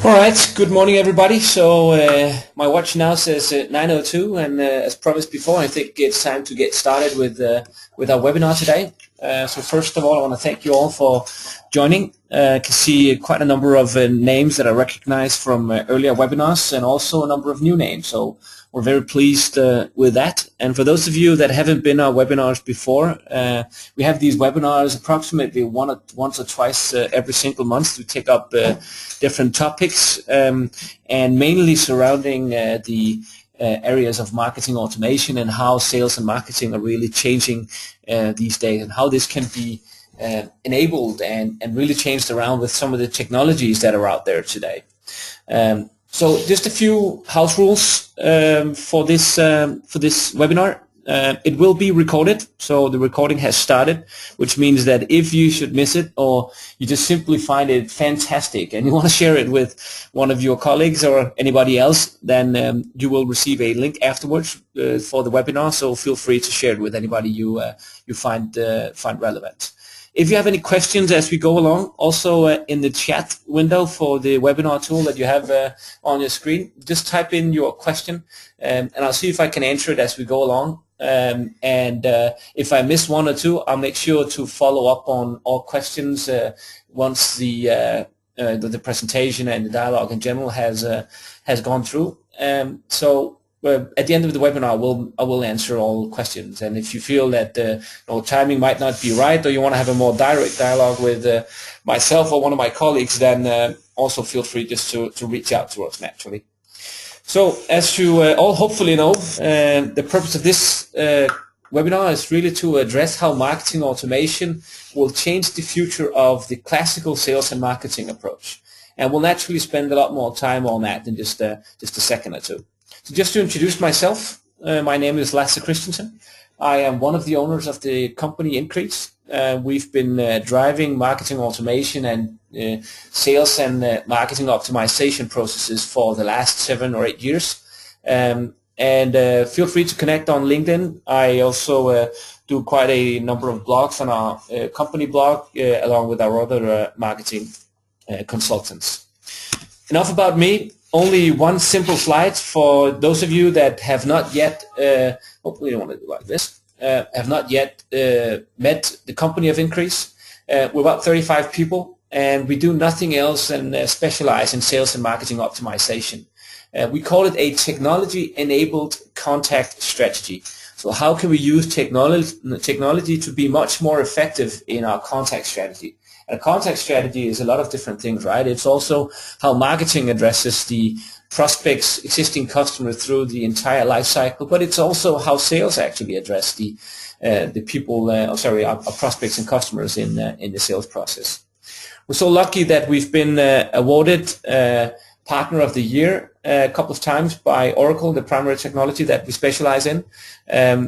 All right, good morning everybody. So my watch now says 9:02, and as promised before, I think it's time to get started with our webinar today. So first of all, I want to thank you all for joining. I can see quite a number of names that I recognize from earlier webinars, and also a number of new names. So we're very pleased with that. And for those of you that haven't been on our webinars before, we have these webinars approximately once or twice every single month to take up different topics, and mainly surrounding the areas of marketing automation and how sales and marketing are really changing these days, and how this can be enabled and really changed around with some of the technologies that are out there today. So just a few house rules for this webinar. It will be recorded, so the recording has started, which means that if you should miss it, or you just simply find it fantastic and you want to share it with one of your colleagues or anybody else, then you will receive a link afterwards for the webinar. So feel free to share it with anybody you find relevant. If you have any questions as we go along, also in the chat window for the webinar tool that you have on your screen, just type in your question, and I'll see if I can answer it as we go along. And if I miss one or two, I'll make sure to follow up on all questions once the presentation and the dialogue in general has gone through. So at the end of the webinar, I will answer all questions. And if you feel that timing might not be right, or you want to have a more direct dialogue with myself or one of my colleagues, then also feel free just to reach out to us naturally. So as you all hopefully know, the purpose of this webinar is really to address how marketing automation will change the future of the classical sales and marketing approach. And we'll naturally spend a lot more time on that in just a second or two. So just to introduce myself, my name is Lasse Christensen. I am one of the owners of the company Increase. We've been driving marketing automation and sales and marketing optimization processes for the last 7 or 8 years. And feel free to connect on LinkedIn. I also do quite a number of blogs on our company blog, along with our other marketing consultants. Enough about me. Only one simple slide for those of you that have not yet, hopefully you don't want to do like this, have not yet met the company of Increase. We're about 35 people, and we do nothing else than specialize in sales and marketing optimization. We call it a technology-enabled contact strategy. So how can we use technology to be much more effective in our contact strategy? And a contact strategy is a lot of different things, right? It's also how marketing addresses the prospects, existing customers through the entire life cycle, but it's also how sales actually address the people, our prospects and customers in the sales process. We're so lucky that we've been awarded Partner of the Year a couple of times by Oracle, the primary technology that we specialize in. For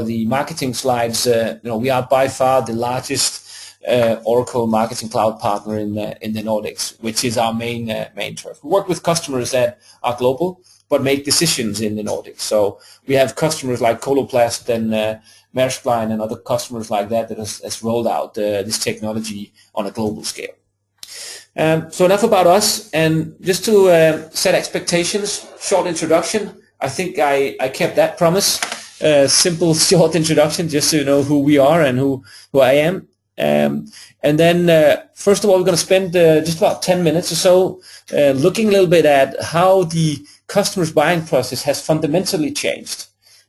the marketing slides, we are by far the largest Oracle Marketing Cloud partner in the Nordics, which is our main turf. We work with customers that are global but make decisions in the Nordics. So we have customers like Coloplast and Maersk Line and other customers like that has rolled out this technology on a global scale. So enough about us, and just to set expectations, short introduction. I think I kept that promise. Simple, short introduction, just so you know who we are and who I am. And then, first of all, we're going to spend just about 10 minutes or so looking a little bit at how the customer's buying process has fundamentally changed,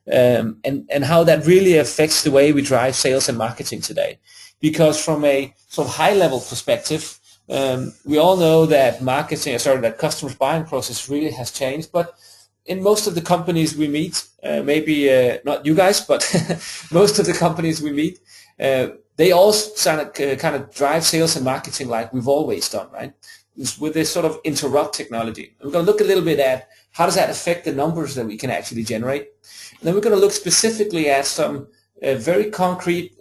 and how that really affects the way we drive sales and marketing today. Because from a sort of high-level perspective, we all know that that customers' buying process really has changed, but in most of the companies we meet, maybe not you guys, but most of the companies we meet, they all kind of drive sales and marketing like we've always done, right? With this sort of interrupt technology. We're going to look a little bit at how does that affect the numbers that we can actually generate. And then we're going to look specifically at some very concrete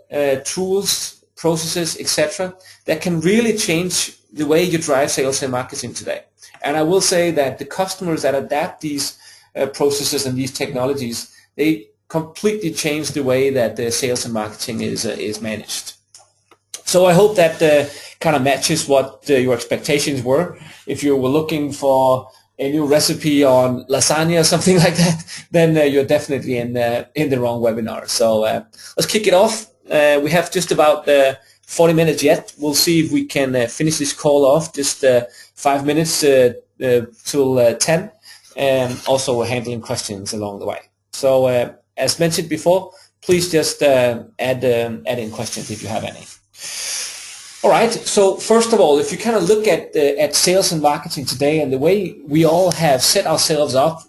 tools, processes, etc., that can really change the way you drive sales and marketing today. And I will say that the customers that adapt these processes and these technologies, they completely change the way that the sales and marketing is managed. So I hope that kind of matches what your expectations were. If you were looking for a new recipe on lasagna or something like that, then you're definitely in the wrong webinar. So let's kick it off. We have just about 40 minutes yet. We'll see if we can finish this call off just 5 minutes till 10, and also handling questions along the way. So as mentioned before, please just add in questions if you have any. All right, so first of all, if you kind of look at sales and marketing today and the way we all have set ourselves up,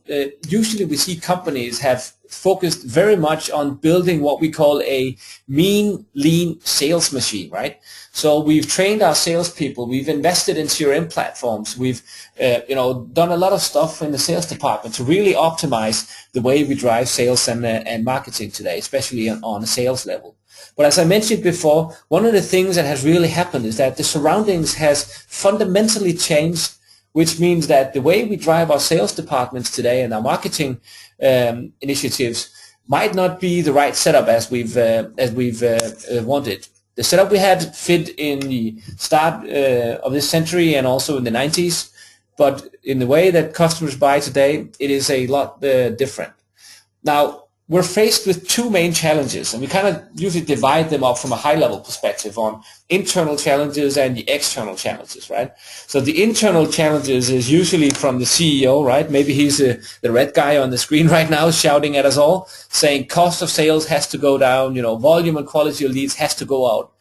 usually we see companies have focused very much on building what we call a mean, lean sales machine, right? So we've trained our salespeople, we've invested in CRM platforms, we've done a lot of stuff in the sales department to really optimize the way we drive sales and marketing today, especially on a sales level. But as I mentioned before, one of the things that has really happened is that the surroundings has fundamentally changed, which means that the way we drive our sales departments today and our marketing initiatives might not be the right setup as we've wanted. The setup we had fit in the start of this century and also in the 90s, but in the way that customers buy today, it is a lot different. Now, we're faced with two main challenges, and we kind of usually divide them up from a high-level perspective on internal challenges and the external challenges, right? So the internal challenges is usually from the CEO, right? Maybe he's the red guy on the screen right now shouting at us all, saying cost of sales has to go down, volume and quality of leads has to go out.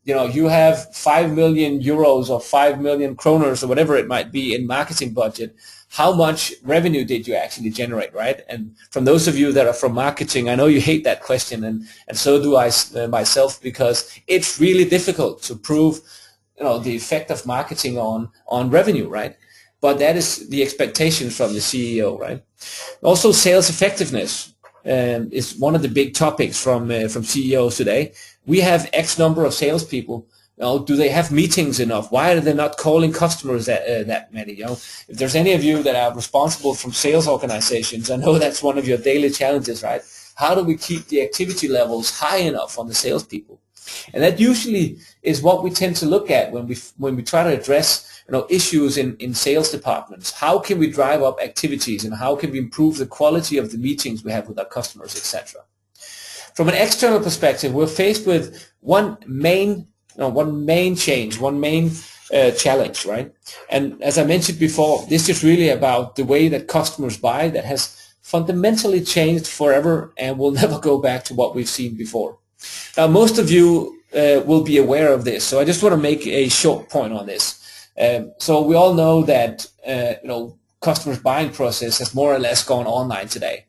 You have 5 million euros or 5 million kroners or whatever it might be in marketing budget. How much revenue did you actually generate, right? And from those of you that are from marketing, I know you hate that question, and so do I myself, because it's really difficult to prove, the effect of marketing on revenue, right? But that is the expectation from the CEO, right? Also, sales effectiveness is one of the big topics from CEOs today. We have X number of salespeople. Do they have meetings enough? Why are they not calling customers that many? If there's any of you that are responsible from sales organizations, I know that's one of your daily challenges, right? How do we keep the activity levels high enough on the salespeople? And that usually is what we tend to look at when we try to address issues in sales departments. How can we drive up activities, and how can we improve the quality of the meetings we have with our customers, etc. From an external perspective, we're faced with one main change, one main challenge, right? And as I mentioned before, this is really about the way that customers buy that has fundamentally changed forever and will never go back to what we've seen before. Now, most of you will be aware of this, so I just want to make a short point on this. So we all know that customers' buying process has more or less gone online today.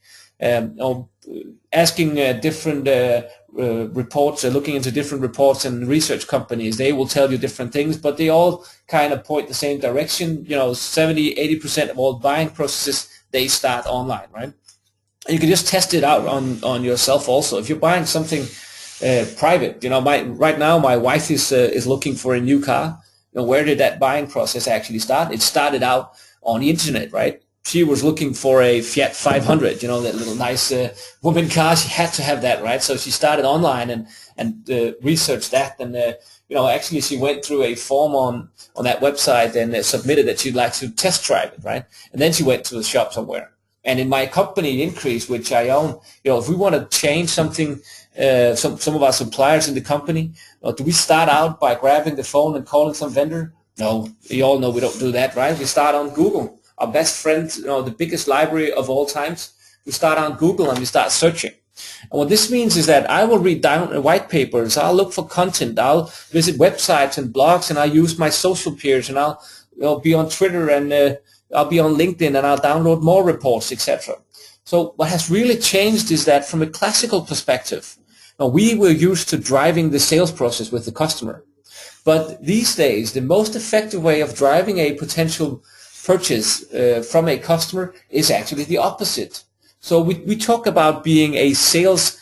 Asking different reports, looking into different reports and research companies, they will tell you different things, but they all kind of point the same direction. 70-80% of all buying processes, they start online, right? And you can just test it out on yourself also. If you're buying something private, right now my wife is looking for a new car. Where did that buying process actually start? It started out on the internet, right? She was looking for a Fiat 500, that little nice woman car. She had to have that, right? So she started online and researched that, and actually she went through a form on that website and submitted that she'd like to test drive it, right? And then she went to the shop somewhere. And in my company Increase, which I own, if we want to change something, some of our suppliers in the company, do we start out by grabbing the phone and calling some vendor? No, you all know we don't do that, right? We start on Google. Our best friend, the biggest library of all times. We start on Google and we start searching. And what this means is that I will read down white papers, I'll look for content, I'll visit websites and blogs, and I'll use my social peers, and I'll be on Twitter, and I'll be on LinkedIn, and I'll download more reports, etc. So what has really changed is that from a classical perspective, we were used to driving the sales process with the customer. But these days, the most effective way of driving a potential purchase from a customer is actually the opposite. So we talk about being a sales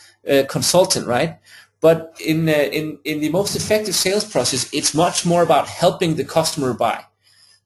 consultant, right? But in the most effective sales process, it's much more about helping the customer buy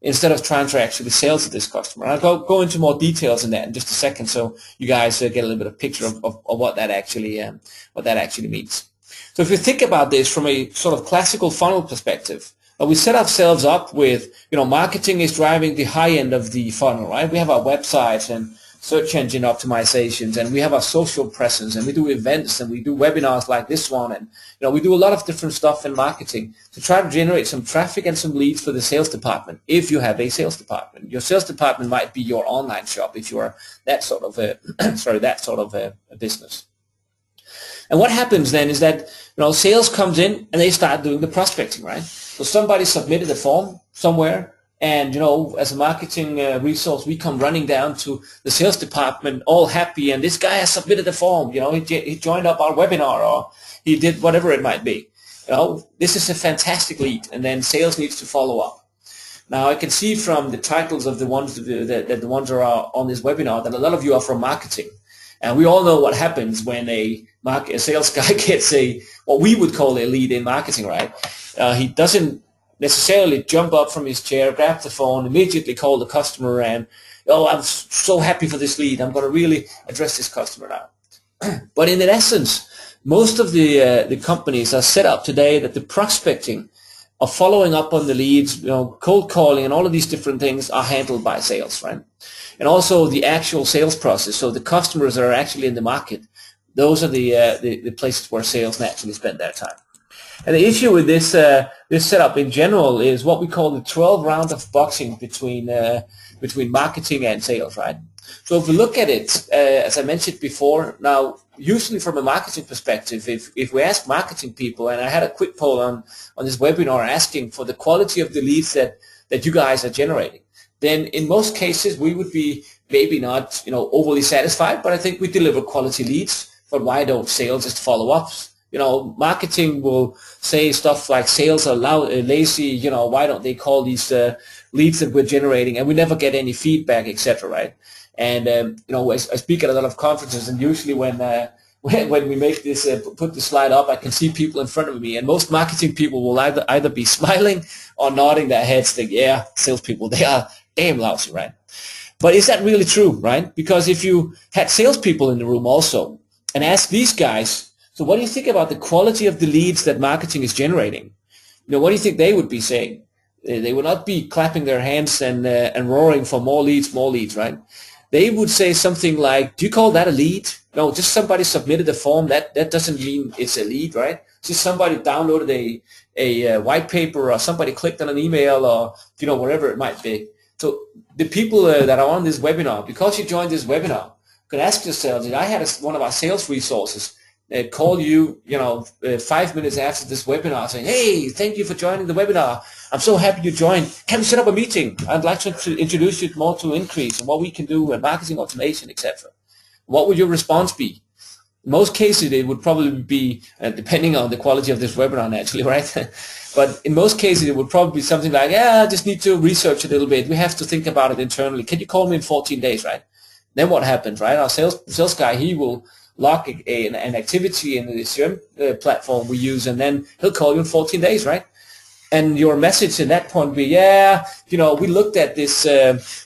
instead of trying to actually sell to this customer. I'll go into more details in that in just a second, so you guys get a little bit of picture of what that actually means. So if you think about this from a sort of classical funnel perspective, But we set ourselves up with, marketing is driving the high end of the funnel, right? We have our websites and search engine optimizations, and we have our social presence, and we do events, and we do webinars like this one, and we do a lot of different stuff in marketing to try to generate some traffic and some leads for the sales department. If you have a sales department, your sales department might be your online shop if you are that sort of a a business. And what happens then is that sales comes in and they start doing the prospecting, right? So somebody submitted a form somewhere. And, as a marketing resource, we come running down to the sales department all happy, and this guy has submitted a form, he joined up our webinar, or he did whatever it might be. This is a fantastic lead, and then sales needs to follow up. Now, I can see from the titles of the ones that are on this webinar that a lot of you are from marketing. And we all know what happens when a sales guy gets what we would call a lead in marketing, right? He doesn't necessarily jump up from his chair, grab the phone, immediately call the customer, and I'm so happy for this lead. I'm going to really address this customer now. But in essence, most of the companies are set up today that the prospecting of following up on the leads, cold calling, and all of these different things are handled by sales, right? And also the actual sales process. So the customers that are actually in the market, those are the places where sales naturally spend their time. And the issue with this setup in general is what we call the 12 round of boxing between marketing and sales, right? So if we look at it, as I mentioned before, now usually from a marketing perspective, if we ask marketing people, and I had a quick poll on this webinar asking for the quality of the leads that you guys are generating, then in most cases we would be maybe not overly satisfied, but I think we deliver quality leads. But why don't sales just follow up? Marketing will say stuff like sales are lazy, why don't they call these leads that we're generating, and we never get any feedback, etc., right? And, I speak at a lot of conferences, and usually when we make this, put the slide up, I can see people in front of me, and most marketing people will either be smiling or nodding their heads, think, yeah, salespeople, they are damn lousy, right? But is that really true, right? Because if you had salespeople in the room also and ask these guys, so what do you think about the quality of the leads that marketing is generating? What do you think they would be saying? They would not be clapping their hands and roaring for more leads, right? They would say something like, do you call that a lead? No, just somebody submitted a form. That doesn't mean it's a lead, right? Just somebody downloaded a white paper, or somebody clicked on an email, or whatever it might be. So the people that are on this webinar, because you joined this webinar, could ask yourselves, I had one of our sales resources call you, 5 minutes after this webinar saying, hey, thank you for joining the webinar. I'm so happy you joined. Can we set up a meeting? I'd like to introduce you more to Increase and what we can do and marketing automation, etc. What would your response be? In most cases, it would probably be, depending on the quality of this webinar naturally, right? But in most cases, it would probably be something like, I just need to research a little bit. We have to think about it internally. Can you call me in 14 days, right? Then what happens, right? Our sales guy, he will log an activity in the CRM platform we use, and then he'll call you in 14 days, right? And your message at that point will be, we looked at this,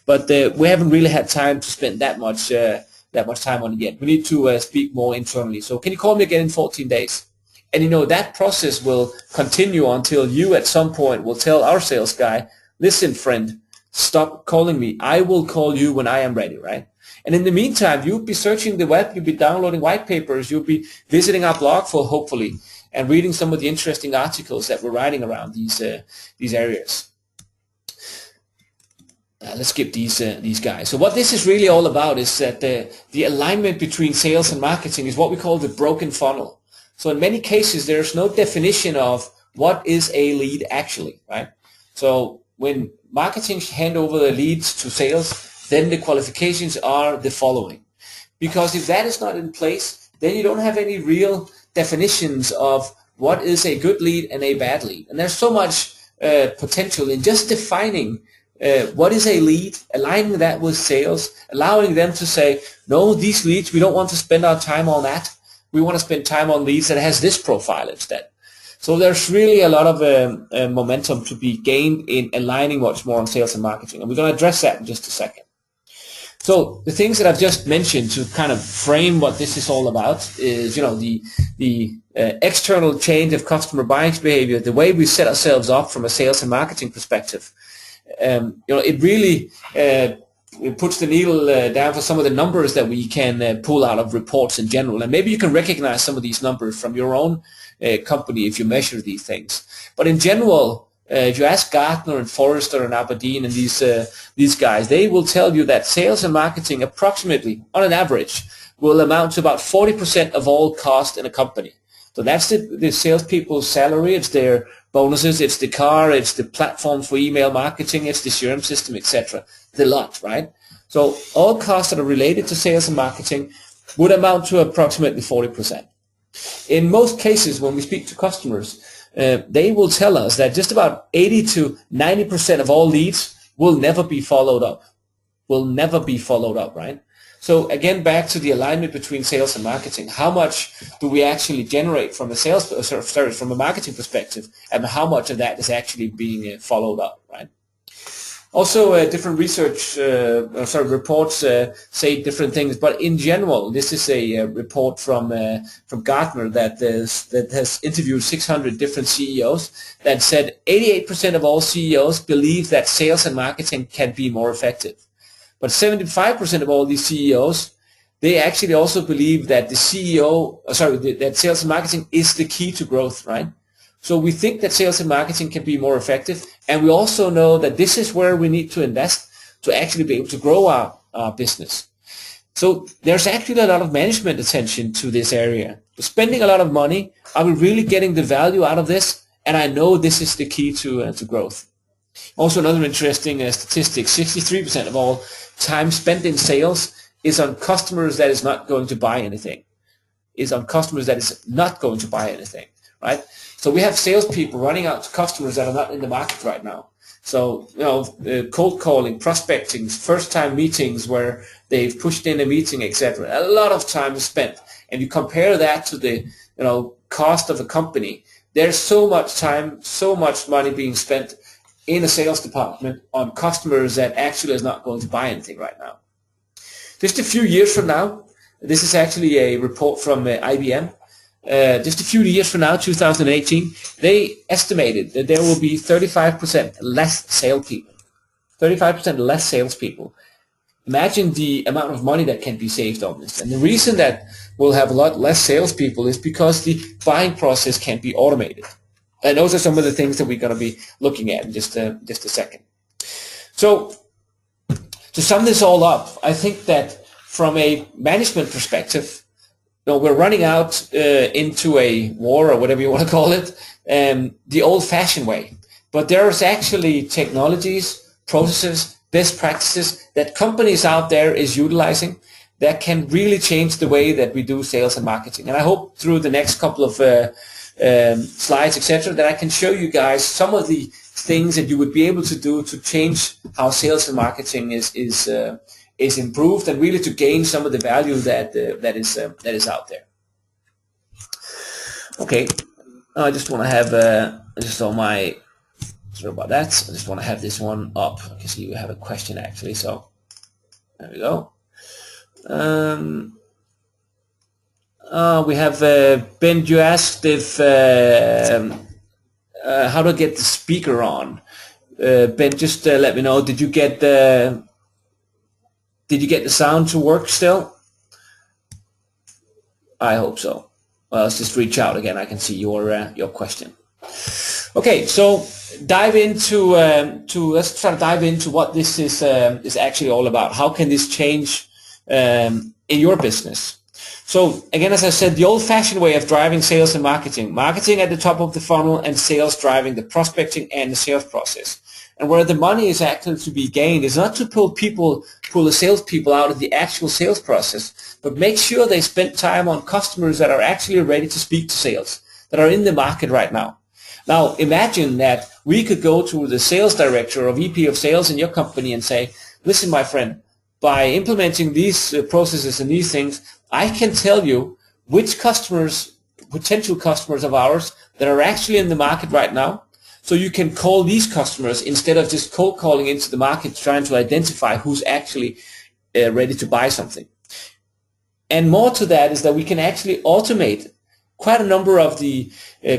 but we haven't really had time to spend that much time on it yet. We need to speak more internally. So can you call me again in 14 days? And that process will continue until you at some point will tell our sales guy, listen, friend, stop calling me. I will call you when I am ready, right? And in the meantime, you'll be searching the web, you'll be downloading white papers, you'll be visiting our blog for hopefully, and reading some of the interesting articles that we're writing around these areas. Let's skip these guys. So what this is really all about is that the alignment between sales and marketing is what we call the broken funnel. So in many cases, there's no definition of what is a lead actually, right? So when marketing hand over the leads to sales, then the qualifications are the following. Because if that is not in place, then you don't have any real definitions of what is a good lead and a bad lead. And there's so much potential in just defining what is a lead, aligning that with sales, allowing them to say, no, these leads, we don't want to spend our time on that. We want to spend time on leads that has this profile instead. So there's really a lot of momentum to be gained in aligning much more on sales and marketing. And we're going to address that in just a second. So the things that I've just mentioned to kind of frame what this is all about is, the external change of customer buying behavior, the way we set ourselves up from a sales and marketing perspective. It really it puts the needle down for some of the numbers that we can pull out of reports in general. And maybe you can recognize some of these numbers from your own company if you measure these things. But in general, if you ask Gartner and Forrester and Aberdeen and these guys, they will tell you that sales and marketing approximately, on an average, will amount to about 40% of all cost in a company. So that's the salespeople's salary, it's their bonuses, it's the car, it's the platform for email marketing, it's the CRM system, etc. The lot, right? So all costs that are related to sales and marketing would amount to approximately 40%. In most cases, when we speak to customers, they will tell us that just about 80 to 90% of all leads will never be followed up. Will never be followed up, right? So again, back to the alignment between sales and marketing. How much do we actually generate from a from a marketing perspective, and how much of that is actually being followed up, right? Also, different research, reports say different things, but in general, this is a report from Gartner that has interviewed 600 different CEOs that said 88% of all CEOs believe that sales and marketing can be more effective. But 75% of all these CEOs, they actually also believe that that sales and marketing is the key to growth, right? So we think that sales and marketing can be more effective, and we also know that this is where we need to invest to actually be able to grow our business. So there's actually a lot of management attention to this area. We're spending a lot of money. Are we really getting the value out of this? And I know this is the key to growth. Also, another interesting statistic, 63% of all time spent in sales is on customers that is not going to buy anything. Right? So we have salespeople running out to customers that are not in the market right now. So, cold calling, prospecting, first-time meetings where they've pushed in a meeting, etc. A lot of time is spent. And you compare that to the, cost of a company. There's so much time, so much money being spent in a sales department on customers that actually is not going to buy anything right now. Just a few years from now, this is actually a report from IBM. Just a few years from now, 2018, they estimated that there will be 35% less salespeople. 35% less salespeople. Imagine the amount of money that can be saved on this. And the reason that we'll have a lot less salespeople is because the buying process can be automated. And those are some of the things that we're going to be looking at in just a second. So to sum this all up, I think that from a management perspective, we're running out into a war, or whatever you want to call it, the old-fashioned way. But there's actually technologies, processes, best practices that companies out there is utilizing that can really change the way that we do sales and marketing. And I hope through the next couple of slides, etc., that I can show you guys some of the things that you would be able to do to change how sales and marketing is improved, and really to gain some of the value that is out there. Okay, I just want to have sorry about that. I just want to have this one up. I can see we have a question actually. So there we go. We have Ben. You asked if how to get the speaker on. Ben, just let me know. Did you get the sound to work still? I hope so. Well, let's just reach out again. I can see your question. Okay, so let's try to dive into what this is actually all about. How can this change in your business? So again, as I said, the old-fashioned way of driving sales and marketing at the top of the funnel, and sales driving the prospecting and the sales process. And where the money is actually to be gained is not to pull the salespeople out of the actual sales process, but make sure they spend time on customers that are actually ready to speak to sales, that are in the market right now. Now, imagine that we could go to the sales director or VP of sales in your company and say, listen, my friend, by implementing these processes and these things, I can tell you which potential customers of ours that are actually in the market right now. So you can call these customers instead of just cold calling into the market trying to identify who's actually ready to buy something. And more to that is that we can actually automate quite a number of the,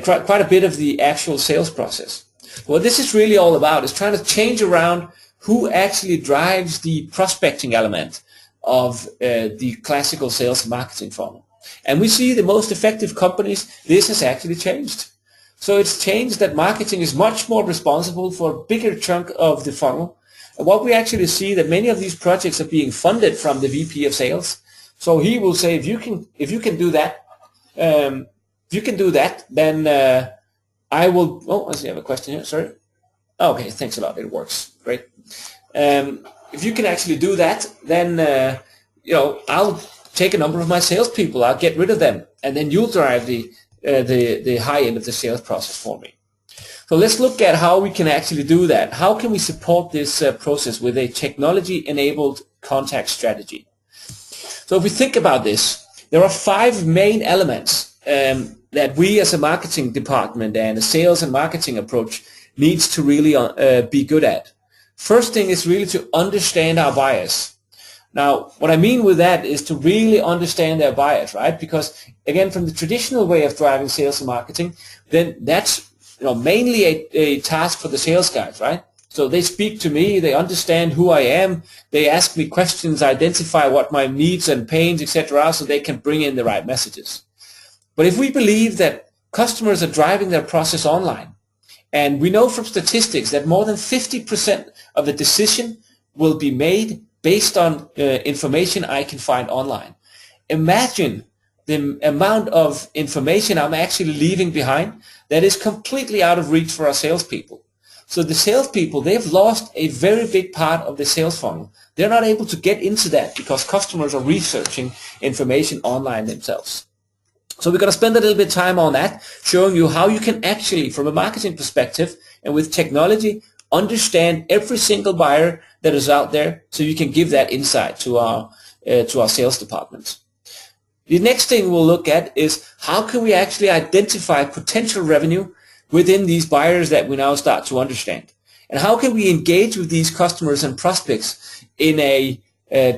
quite a bit of the actual sales process. What this is really all about is trying to change around who actually drives the prospecting element of the classical sales and marketing funnel. And we see the most effective companies, this has actually changed. So it's changed that marketing is much more responsible for a bigger chunk of the funnel. And what we actually see that many of these projects are being funded from the VP of sales. So he will say, if you can do that, then I will. Oh, I see. I have a question here. Sorry. Okay, thanks a lot. It works. Great. If you can actually do that, then I'll take a number of my salespeople. I'll get rid of them, and then you'll drive the high end of the sales process for me. So let's look at how we can actually do that. How can we support this process with a technology-enabled contact strategy? So if we think about this, there are 5 main elements that we as a marketing department and a sales and marketing approach needs to really be good at. First thing is really to understand our buyers. Now, what I mean with that is to really understand their buyers, right? Because again, from the traditional way of driving sales and marketing, then that's mainly a task for the sales guys, right? So they speak to me, they understand who I am, they ask me questions, identify what my needs and pains, etc., are, so they can bring in the right messages. But if we believe that customers are driving their process online, and we know from statistics that more than 50% of the decision will be made based on information I can find online. Imagine the amount of information I'm actually leaving behind that is completely out of reach for our salespeople. So the salespeople, they've lost a very big part of the sales funnel. They're not able to get into that because customers are researching information online themselves. So we're going to spend a little bit of time on that, showing you how you can actually, from a marketing perspective and with technology, understand every single buyer that is out there, so you can give that insight to our sales departments. The next thing we'll look at is how can we actually identify potential revenue within these buyers that we now start to understand, and how can we engage with these customers and prospects in a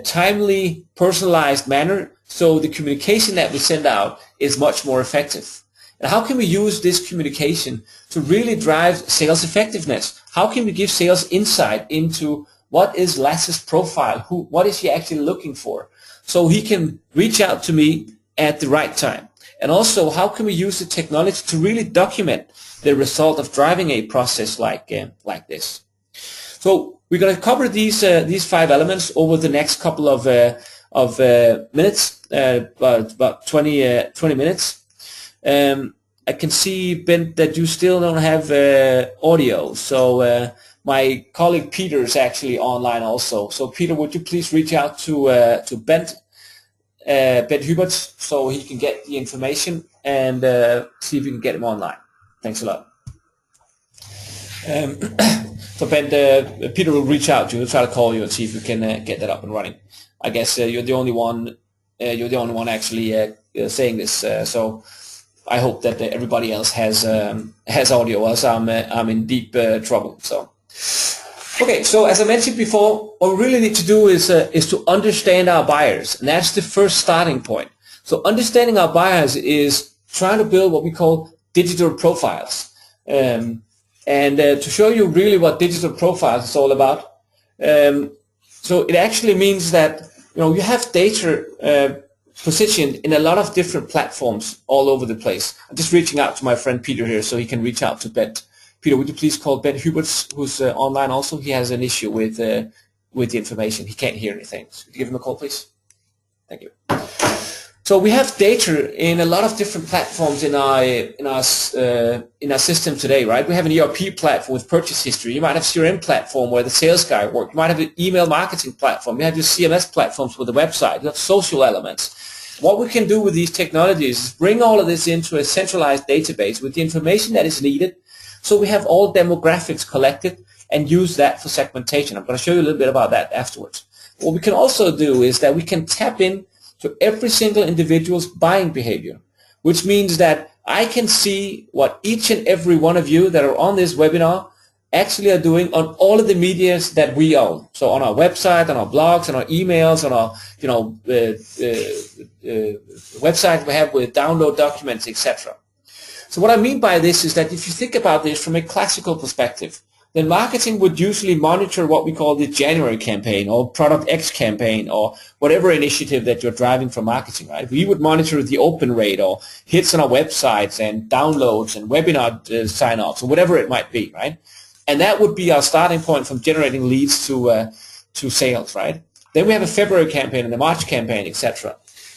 timely, personalized manner, so the communication that we send out is much more effective. And how can we use this communication to really drive sales effectiveness? How can we give sales insight into what is Lasse's profile? What is he actually looking for? So he can reach out to me at the right time. And also, how can we use the technology to really document the result of driving a process like this? So we're going to cover these 5 elements over the next couple of minutes, about 20 minutes. I can see, Ben, that you still don't have audio. So my colleague Peter is actually online also. So Peter, would you please reach out to Bent Hubert so he can get the information and see if we can get him online. Thanks a lot. So Ben, Peter will reach out to you. We'll try to call you and see if we can get that up and running. I guess you're the only one. You're the only one actually saying this. So I hope that everybody else has audio, else I'm in deep trouble. So okay, so as I mentioned before, what we really need to do is to understand our buyers, and that's the first starting point. So understanding our buyers is trying to build what we call digital profiles, and to show you really what digital profiles is all about. So it actually means that you have data positioned in a lot of different platforms all over the place. I'm just reaching out to my friend Peter here so he can reach out to Bent. Peter, would you please call Ben Hubert, who's online also? He has an issue with the information. He can't hear anything. So could you give him a call, please? Thank you. So we have data in a lot of different platforms in our system today, right? We have an ERP platform with purchase history. You might have CRM platform where the sales guy works. You might have an email marketing platform. You have your CMS platforms with a website. You have social elements. What we can do with these technologies is bring all of this into a centralized database with the information that is needed. So we have all demographics collected and use that for segmentation. I'm going to show you a little bit about that afterwards. What we can also do is that we can tap in to every single individual's buying behavior, which means that I can see what each and every one of you that are on this webinar actually are doing on all of the medias that we own. So on our website, on our blogs, on our emails, on our website we have with download documents, etc. So what I mean by this is that if you think about this from a classical perspective, then marketing would usually monitor what we call the January campaign or product X campaign or whatever initiative that you're driving for marketing, right? We would monitor the open rate or hits on our websites and downloads and webinar sign-ups or whatever it might be, right? And that would be our starting point from generating leads to sales, right? Then we have a February campaign and a March campaign, etc.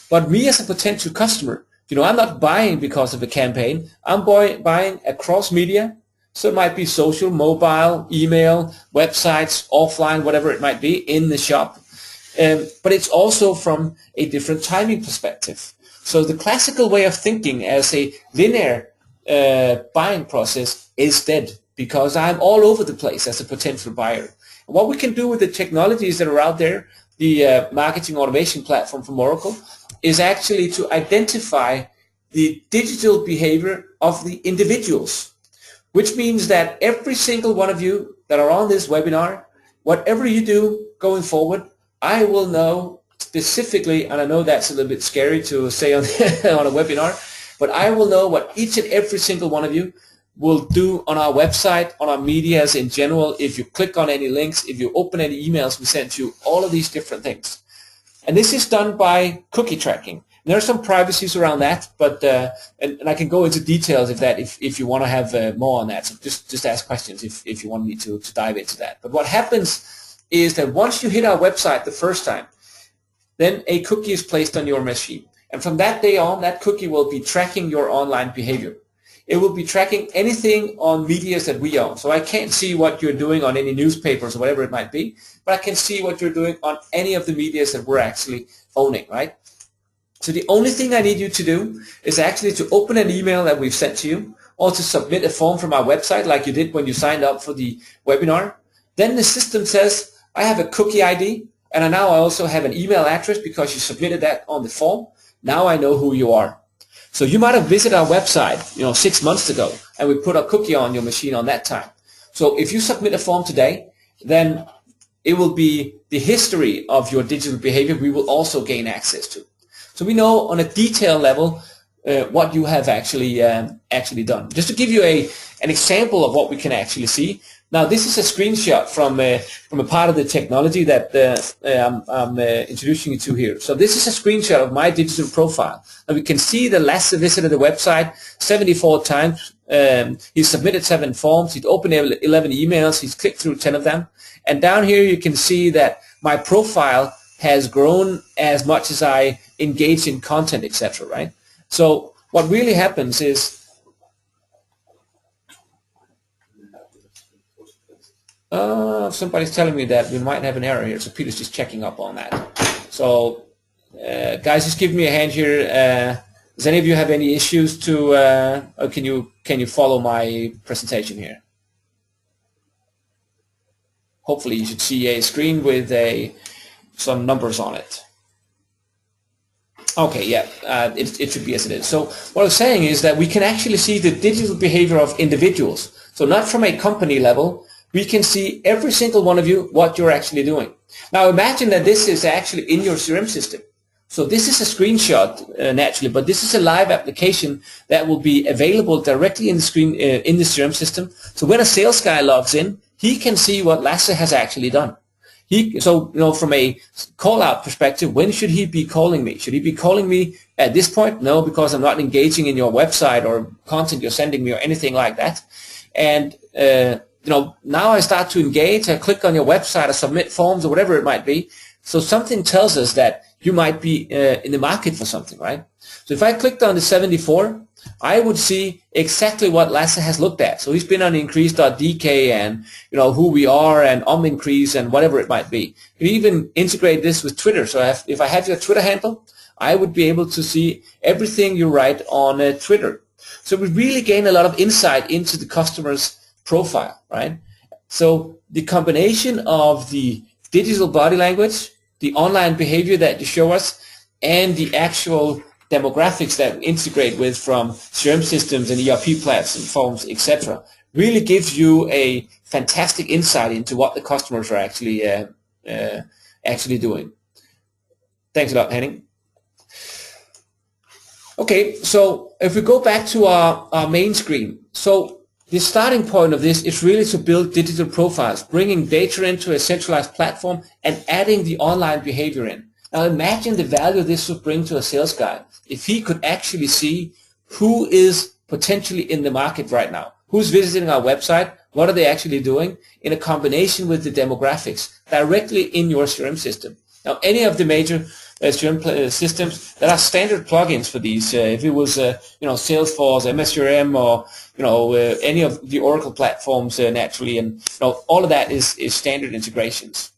But me as a potential customer, I'm not buying because of a campaign. I'm buying across media. So it might be social, mobile, email, websites, offline, whatever it might be in the shop. But it's also from a different timing perspective. So the classical way of thinking as a linear buying process is dead because I'm all over the place as a potential buyer. And what we can do with the technologies that are out there, the marketing automation platform from Oracle, is actually to identify the digital behavior of the individuals. Which means that every single one of you that are on this webinar, whatever you do going forward, I will know specifically, and I know that's a little bit scary to say on, on a webinar, but I will know what each and every single one of you will do on our website, on our medias in general, if you click on any links, if you open any emails we sent you, all of these different things. And this is done by cookie tracking. There are some privacies around that, but and I can go into details of that if you want to have more on that. So just ask questions if you want me to dive into that. But what happens is that once you hit our website the first time, then a cookie is placed on your machine. And from that day on, that cookie will be tracking your online behavior. It will be tracking anything on medias that we own. So I can't see what you're doing on any newspapers or whatever it might be, but I can see what you're doing on any of the medias that we're actually owning, right? So the only thing I need you to do is actually to open an email that we've sent to you or to submit a form from our website like you did when you signed up for the webinar. Then the system says, I have a cookie ID and now I also have an email address because you submitted that on the form. Now I know who you are. So you might have visited our website, 6 months ago, and we put a cookie on your machine on that time. So if you submit a form today, then it will be the history of your digital behavior we will also gain access to. So we know on a detail level what you have actually done. Just to give you an example of what we can actually see. Now this is a screenshot from a part of the technology that I'm introducing you to here. So this is a screenshot of my digital profile. And we can see that Lasse visited the website 74 times. He submitted 7 forms. He's opened 11 emails. He's clicked through 10 of them. And down here you can see that my profile has grown as much as I engage in content, etc. Right? So what really happens is somebody's telling me that we might have an error here, so Peter's just checking up on that. So guys, just give me a hand here. Does any of you have any issues to or can you follow my presentation here? Hopefully you should see a screen with some numbers on it. Okay, yeah, it should be as it is. So what I was saying is that we can actually see the digital behavior of individuals. So not from a company level, we can see every single one of you what you're actually doing. Now imagine that this is actually in your CRM system. So this is a screenshot naturally, but this is a live application that will be available directly in the screen in the CRM system. So when a sales guy logs in, he can see what Lasse has actually done. So from a call-out perspective, when should he be calling me? Should he be calling me at this point? No, because I'm not engaging in your website or content you're sending me or anything like that. And now I start to engage. I click on your website, I submit forms or whatever it might be. So something tells us that you might be in the market for something, right? So if I clicked on the 74, I would see exactly what Lasse has looked at. So he's been on increase.dk and who we are and increase and whatever it might be. You can even integrate this with Twitter. So if I have your Twitter handle, I would be able to see everything you write on Twitter. So we really gain a lot of insight into the customer's profile, right? So the combination of the digital body language, the online behavior that you show us, and the actual demographics that we integrate with from CRM systems and ERP platforms, etc., really gives you a fantastic insight into what the customers are actually doing. Thanks a lot, Henning. Okay, so if we go back to our main screen, so the starting point of this is really to build digital profiles, bringing data into a centralized platform and adding the online behavior in. Now imagine the value this would bring to a sales guy if he could actually see who is potentially in the market right now, who's visiting our website, what are they actually doing, in a combination with the demographics directly in your CRM system. Now any of the major CRM systems that are standard plugins for these, if it was Salesforce, MSCRM, or any of the Oracle platforms naturally, and all of that is standard integrations.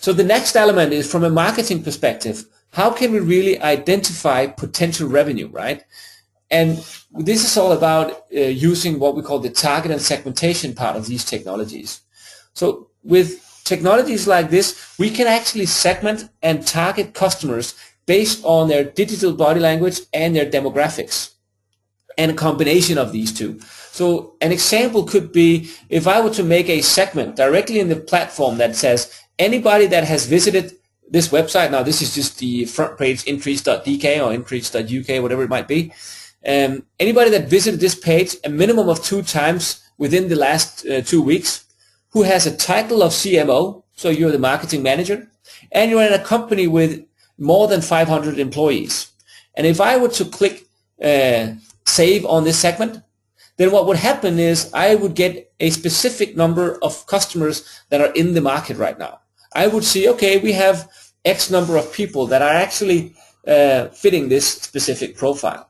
So the next element is, from a marketing perspective, how can we really identify potential revenue, right? And this is all about using what we call the target and segmentation part of these technologies. So with technologies like this, we can actually segment and target customers based on their digital body language and their demographics, and a combination of these two. So an example could be, if I were to make a segment directly in the platform that says, anybody that has visited this website, now this is just the front page, increase.dk or increase.uk, whatever it might be, anybody that visited this page a minimum of 2 times within the last 2 weeks, who has a title of CMO, so you're the marketing manager, and you're in a company with more than 500 employees. And if I were to click save on this segment, then what would happen is I would get a specific number of customers that are in the market right now. I would see, okay, we have X number of people that are actually fitting this specific profile.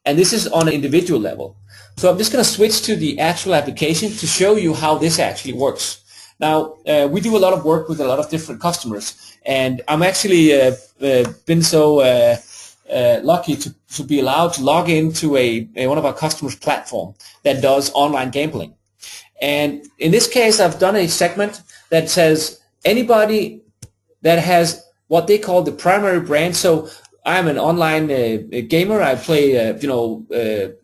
And this is on an individual level. So I'm just going to switch to the actual application to show you how this actually works. Now, we do a lot of work with a lot of different customers, and I'm actually been so lucky to be allowed to log into one of our customers' platform that does online gambling. And in this case, I've done a segment that says anybody that has what they call the primary brand. So I'm an online gamer. I play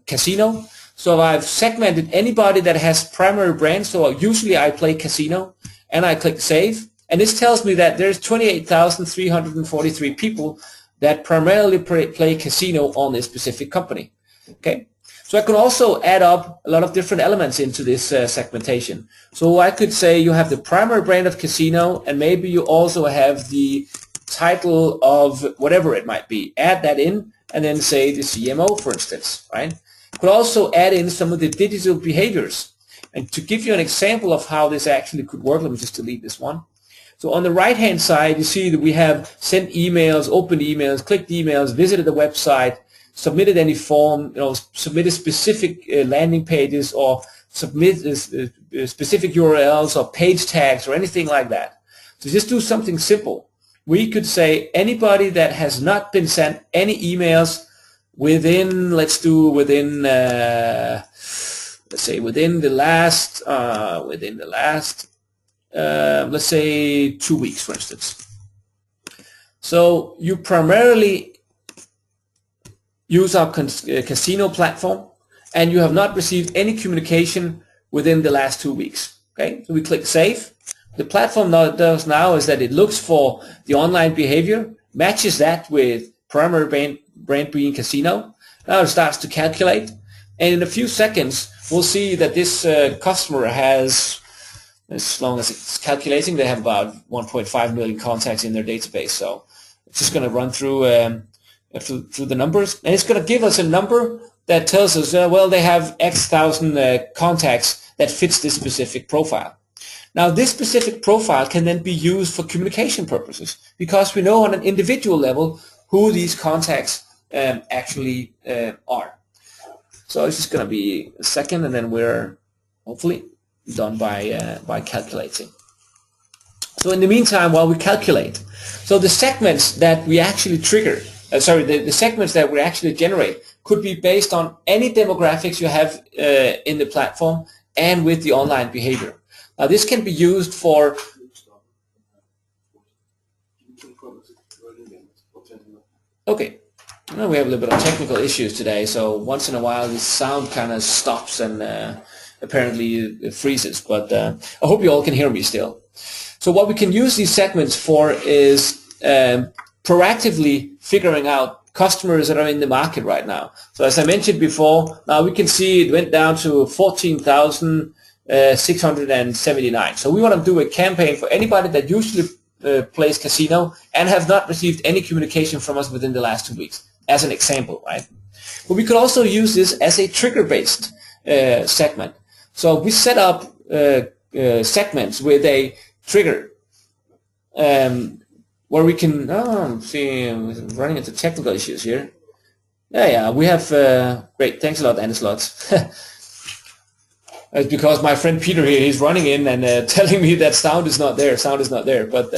casino. So I've segmented anybody that has primary brand. So usually I play casino, and I click save, and this tells me that there's 28,343 people that primarily play casino on this specific company. Okay, so I can also add up a lot of different elements into this segmentation. So I could say you have the primary brand of casino, and maybe you also have the title of whatever it might be. Add that in, and then say the CMO, for instance, right? Could also add in some of the digital behaviors. And to give you an example of how this actually could work, let me just delete this one. So on the right-hand side, you see that we have sent emails, opened emails, clicked emails, visited the website, submitted any form, submitted specific landing pages, or submitted specific URLs or page tags or anything like that. So just do something simple. We could say anybody that has not been sent any emails within, let's say within the last, let's say 2 weeks, for instance. So you primarily use our casino platform, and you have not received any communication within the last 2 weeks. Okay, so we click save. The platform now does now is that it looks for the online behavior, matches that with primary brand being casino. Now it starts to calculate, and in a few seconds we'll see that this customer has, as long as it's calculating, they have about 1.5 million contacts in their database. So it's just going to run through the numbers, and it's going to give us a number that tells us, well, they have X thousand contacts that fits this specific profile. Now, this specific profile can then be used for communication purposes, because we know on an individual level who these contacts actually are. So it's just going to be a second, and then we're hopefully done by calculating. So in the meantime, while we calculate, so the segments that we actually trigger, the segments that we actually generate could be based on any demographics you have in the platform and with the online behavior. Now this can be used for okay. Well, we have a little bit of technical issues today, so once in a while the sound kind of stops and apparently it freezes, but I hope you all can hear me still. So what we can use these segments for is proactively figuring out customers that are in the market right now. So as I mentioned before, now we can see it went down to 14,679. So we want to do a campaign for anybody that usually plays casino and have not received any communication from us within the last 2 weeks, as an example, right? But we could also use this as a trigger-based segment. So we set up segments with a trigger where we can, see, I'm running into technical issues here. Yeah, we have, great, thanks a lot, Anne-Slot. It's because my friend Peter here, he's running in and telling me that sound is not there, but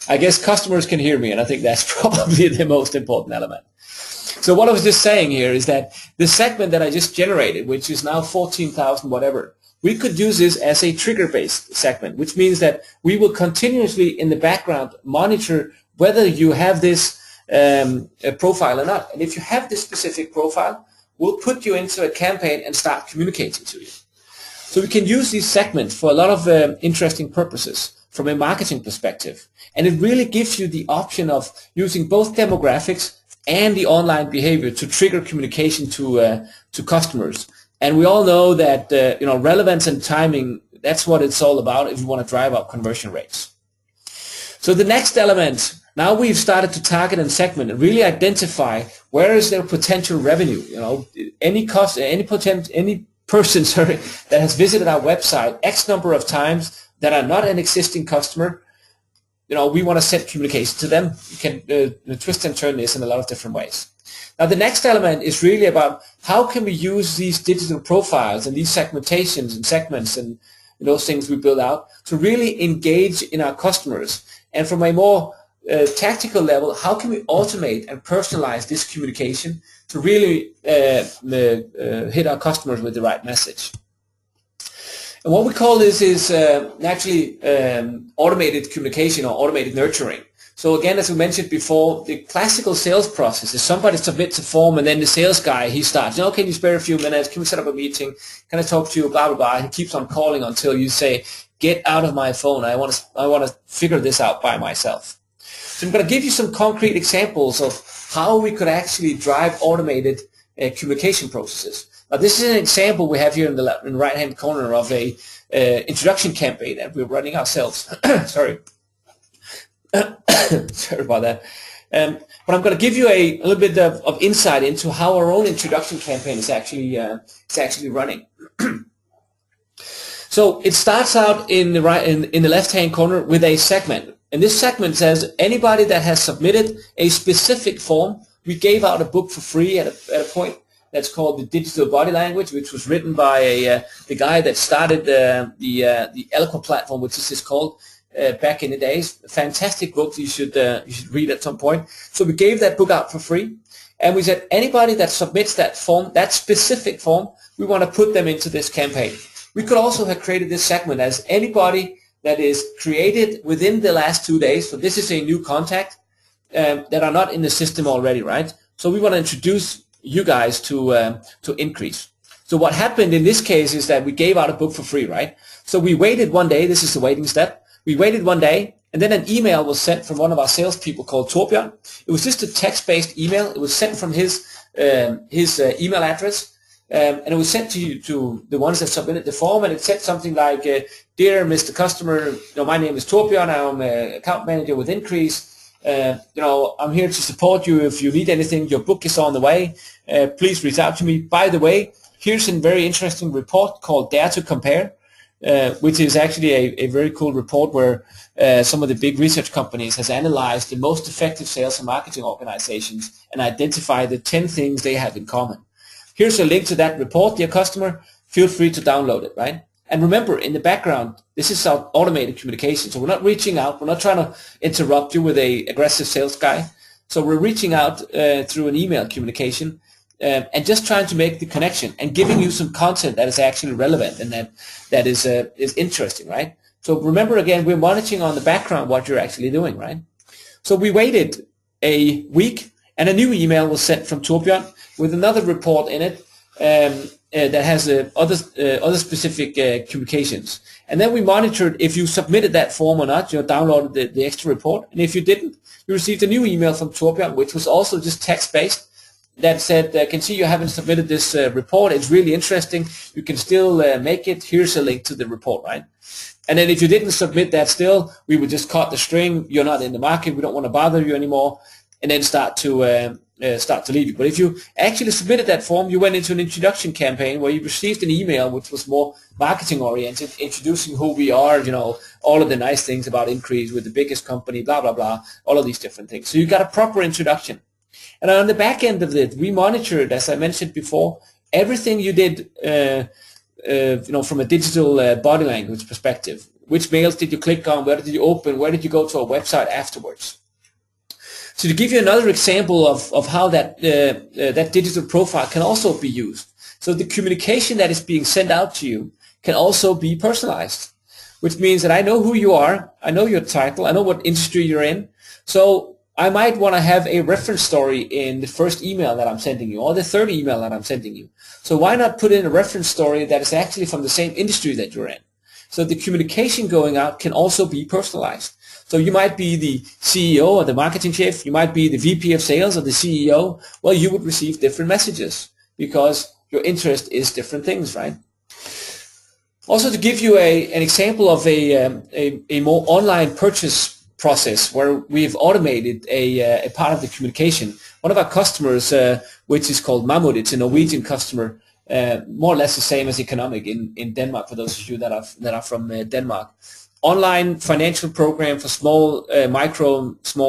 I guess customers can hear me, and I think that's probably the most important element. So what I was just saying here is that the segment that I just generated, which is now 14,000 whatever, we could use this as a trigger-based segment, which means that we will continuously in the background monitor whether you have this profile or not. And if you have this specific profile, we'll put you into a campaign and start communicating to you. So we can use these segments for a lot of interesting purposes from a marketing perspective. And it really gives you the option of using both demographics and the online behavior to trigger communication to customers. And we all know that relevance and timing, that's what it's all about if you want to drive up conversion rates. So the next element, now we've started to target and segment and really identify where is their potential revenue. Any person that has visited our website X number of times that are not an existing customer, we want to send communication to them. You can twist and turn this in a lot of different ways. Now the next element is really about how can we use these digital profiles and these segmentations and segments and those things we build out to really engage in our customers. And from a more tactical level, how can we automate and personalize this communication to really hit our customers with the right message. And what we call this is naturally automated communication or automated nurturing. So again, as we mentioned before, the classical sales process is somebody submits a form and then the sales guy, he starts, can you spare a few minutes? Can we set up a meeting? Can I talk to you? Blah, blah, blah. He keeps on calling until you say, get out of my phone. I want to figure this out by myself. So I'm going to give you some concrete examples of how we could actually drive automated communication processes. Now, this is an example we have here in the right-hand corner of a introduction campaign that we're running ourselves. Sorry. Sorry about that. But I'm going to give you a little bit of insight into how our own introduction campaign is actually running. So it starts out in the left-hand corner with a segment. And this segment says anybody that has submitted a specific form, we gave out a book for free at a point that's called The Digital Body Language, which was written by the guy that started the Eloquent platform, which is called back in the days. A fantastic book you should read at some point. So we gave that book out for free, and we said anybody that submits that form, that specific form, we want to put them into this campaign. We could also have created this segment as anybody that is created within the last 2 days. So this is a new contact that are not in the system already, right? So we want to introduce you guys to increase. So what happened in this case is that we gave out a book for free, right? So we waited 1 day. This is the waiting step. We waited 1 day, and then an email was sent from one of our salespeople called Torbjørn. It was just a text-based email. It was sent from his email address. And it was sent to the ones that submitted the form, and it said something like, "Dear Mr. Customer, my name is Torbjørn. I'm an account manager with Increase. I'm here to support you. If you need anything, your book is on the way. Please reach out to me. By the way, here's a very interesting report called Dare to Compare, which is actually a very cool report where some of the big research companies has analyzed the most effective sales and marketing organizations and identified the 10 things they have in common. Here's a link to that report, dear customer. Feel free to download it, right? And remember, in the background, this is our automated communication. So we're not reaching out. We're not trying to interrupt you with an aggressive sales guy. So we're reaching out through an email communication and just trying to make the connection and giving you some content that is actually relevant and that is interesting, right? So remember, again, we're monitoring on the background what you're actually doing, right? So we waited a week, and a new email was sent from Torbjørn with another report in it that has other specific communications. And then we monitored if you submitted that form or not, you downloaded the extra report. And if you didn't, you received a new email from Torbjørn, which was also just text-based, that said, I can see you haven't submitted this report. It's really interesting. You can still make it. Here's a link to the report, right? And then if you didn't submit that still, we would just cut the string. You're not in the market. We don't want to bother you anymore. And then start to leave you. But if you actually submitted that form, you went into an introduction campaign where you received an email which was more marketing oriented, introducing who we are, all of the nice things about Increase with the biggest company, blah, blah, blah, all of these different things. So you got a proper introduction. And on the back end of it, we monitored, as I mentioned before, everything you did, from a digital body language perspective. Which mails did you click on? Where did you open? Where did you go to a website afterwards? So to give you another example of how that digital profile can also be used. So the communication that is being sent out to you can also be personalized, which means that I know who you are, I know your title, I know what industry you're in. So I might want to have a reference story in the first email that I'm sending you or the third email that I'm sending you. So why not put in a reference story that is actually from the same industry that you're in? So the communication going out can also be personalized. So you might be the CEO or the marketing chief, you might be the VP of sales or the CEO. Well, you would receive different messages because your interest is different things, right? Also, to give you an example of a more online purchase process where we've automated a part of the communication. One of our customers, which is called Mammut, it's a Norwegian customer, more or less the same as Economic in Denmark, for those of you that are from Denmark. Online financial program for small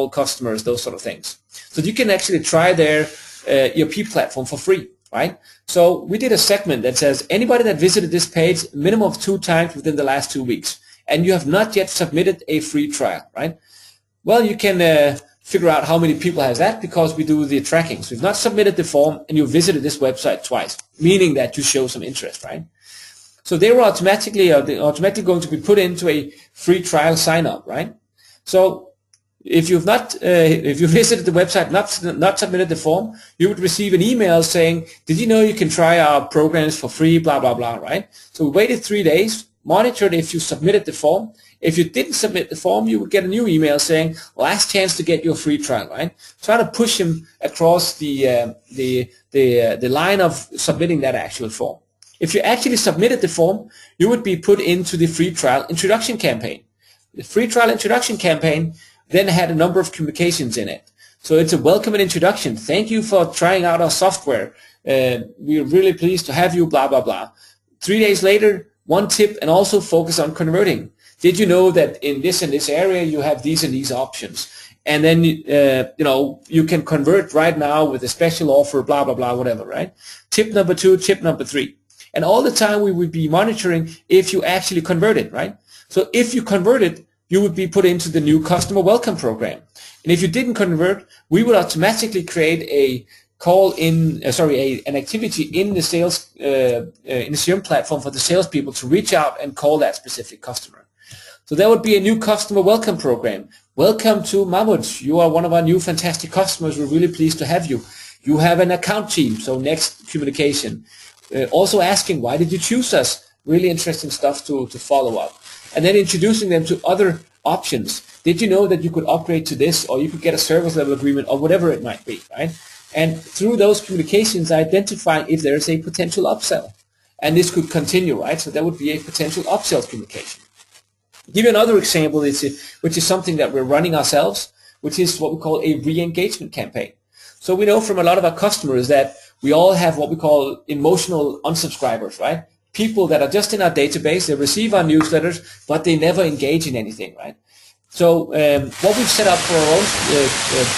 customers, those sort of things. So you can actually try their ERP platform for free, right? So we did a segment that says anybody that visited this page minimum of 2 times within the last 2 weeks, and you have not yet submitted a free trial, right? Well, you can figure out how many people has that because we do the tracking. So you've not submitted the form and you visited this website twice, meaning that you show some interest, right? So they were automatically going to be put into a free trial sign-up, right? So if you visited the website, not submitted the form, you would receive an email saying, did you know you can try our programs for free, blah, blah, blah, right? So we waited 3 days, monitored if you submitted the form. If you didn't submit the form, you would get a new email saying, last chance to get your free trial, right? Try to push him across the line of submitting that actual form. If you actually submitted the form, you would be put into the free trial introduction campaign. The free trial introduction campaign then had a number of communications in it. So it's a welcome and introduction. Thank you for trying out our software. We're really pleased to have you, blah, blah, blah. 3 days later, 1 tip, and also focus on converting. Did you know that in this and this area you have these and these options? And then, you can convert right now with a special offer, blah, blah, blah, whatever, right? Tip number 2, tip number 3. And all the time we would be monitoring if you actually converted, right? So if you converted, you would be put into the new customer welcome program. And if you didn't convert, we would automatically create an activity in the sales, in the CRM platform for the salespeople to reach out and call that specific customer. So there would be a new customer welcome program. Welcome to Mammut. You are one of our new fantastic customers. We're really pleased to have you. You have an account team. So next communication. Also asking, why did you choose us? Really interesting stuff to follow up. And then introducing them to other options. Did you know that you could upgrade to this, or you could get a service level agreement, or whatever it might be, right? And through those communications, identifying if there is a potential upsell. And this could continue, right? So that would be a potential upsell communication. I'll give you another example, which is something that we're running ourselves, which is what we call a re-engagement campaign. So we know from a lot of our customers that we all have what we call emotional unsubscribers, right? People that are just in our database, they receive our newsletters, but they never engage in anything, right? So what we've set up for our own